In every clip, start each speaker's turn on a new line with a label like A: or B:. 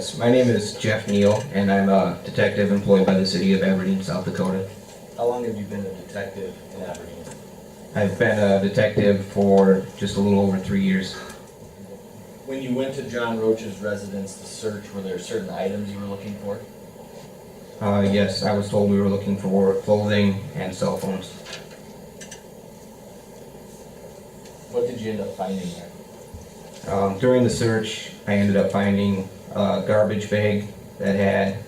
A: Yes, my name is Jeff Neal, and I'm a detective employed by the city of Aberdeen, South Dakota.
B: How long have you been a detective in Aberdeen?
A: I've been a detective for just a little over 3 years.
B: When you went to John Roach's residence to search, were there certain items you were looking for?
A: Yes, I was told we were looking for clothing and cell phones.
B: What did you end up finding there?
A: During the search, I ended up finding a garbage bag that had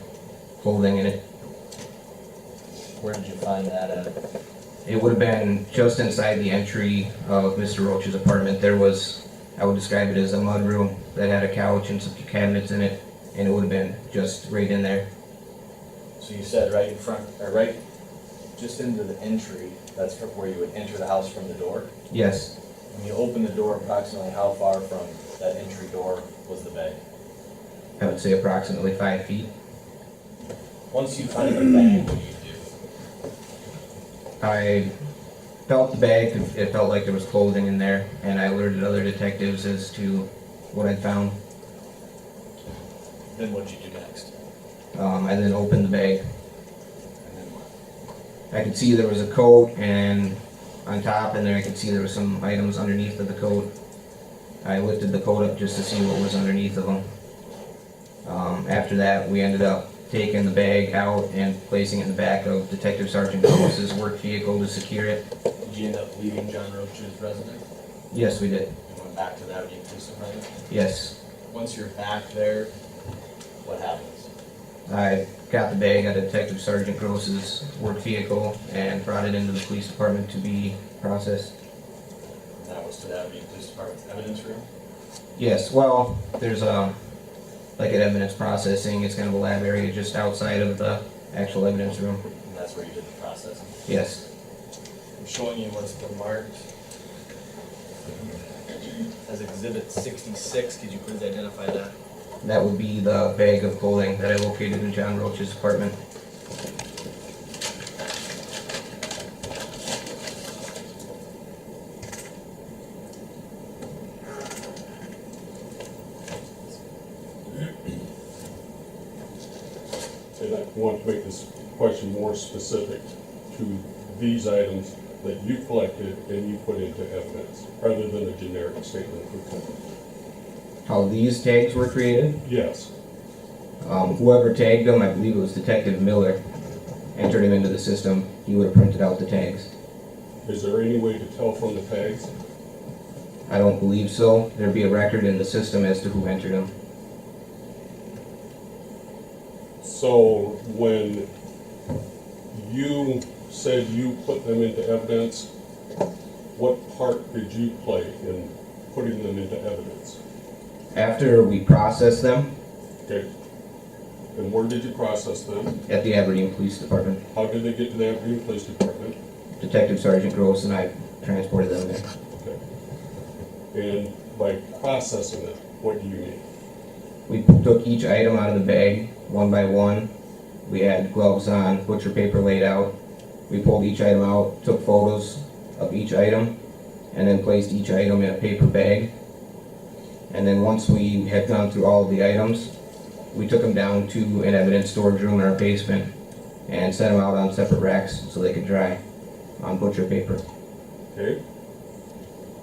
A: clothing in it.
B: Where did you find that at?
A: It would have been just inside the entry of Mr. Roach's apartment. There was, I would describe it as a mud room that had a couch and some cabinets in it, and it would have been just right in there.
B: So you said right in front, or right just into the entry, that's where you would enter the house from the door?
A: Yes,
B: When you opened the door, approximately how far from that entry door was the bag?
A: I would say approximately 5 feet.
B: Once you find the bag, what do you do?
A: I felt the bag, it felt like there was clothing in there, and I alerted other detectives as to what I'd found.
B: Then what'd you do next?
A: I then opened the bag.
B: And then what?
A: I could see there was a coat and on top, and then I could see there was some items underneath of the coat. I lifted the coat up just to see what was underneath of them. After that, we ended up taking the bag out and placing it in the back of Detective Sergeant Gross's work vehicle to secure it.
B: Did you end up leaving John Roach's residence?
A: Yes, we did.
B: And went back to the Aberdeen Police Department?
A: Yes.
B: Once you're back there, what happens?
A: I got the bag out of Detective Sergeant Gross's work vehicle and brought it into the police department to be processed.
B: And that was to the Aberdeen Police Department's evidence room?
A: Yes, well, there's like an evidence processing, it's kind of a lab area just outside of the actual evidence room.
B: And that's where you did the processing?
A: Yes.
B: I'm showing you what's been marked as Exhibit 66. Could you please identify that?
A: That would be the bag of clothing that I located in John Roach's apartment.
C: And I want to make this question more specific to these items that you collected and you put into evidence, rather than a generic statement for
A: How these tags were created?
C: Yes.
A: Whoever tagged them, I believe it was Detective Miller, entered him into the system. He would have printed out the tags.
C: Is there any way to tell from the tags?
A: I don't believe so. There'd be a record in the system as to who entered them.
C: So when you said you put them into evidence, what part did you play in putting them into evidence?
A: After we processed them
C: Okay. And where did you process them?
A: at the Aberdeen Police Department,
C: How did they get to the Aberdeen Police Department?
A: Detective Sergeant Gross and I transported them there.
C: Okay. And by processing it, what do you mean?
A: We took each item out of the bag, one by one. We had gloves on, butcher paper laid out. We pulled each item out, took photos of each item, and then placed each item in a paper bag. And then once we had gone through all of the items, we took them down to an evidence storage room in our basement and set them out on separate racks so they could dry on butcher paper.
C: Okay?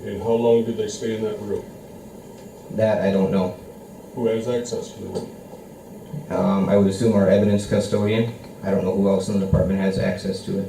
C: And how long did they stay in that room?
A: That I don't know.
C: Who has access to the room?
A: I would assume our evidence custodian. I don't know who else in the department has access to it.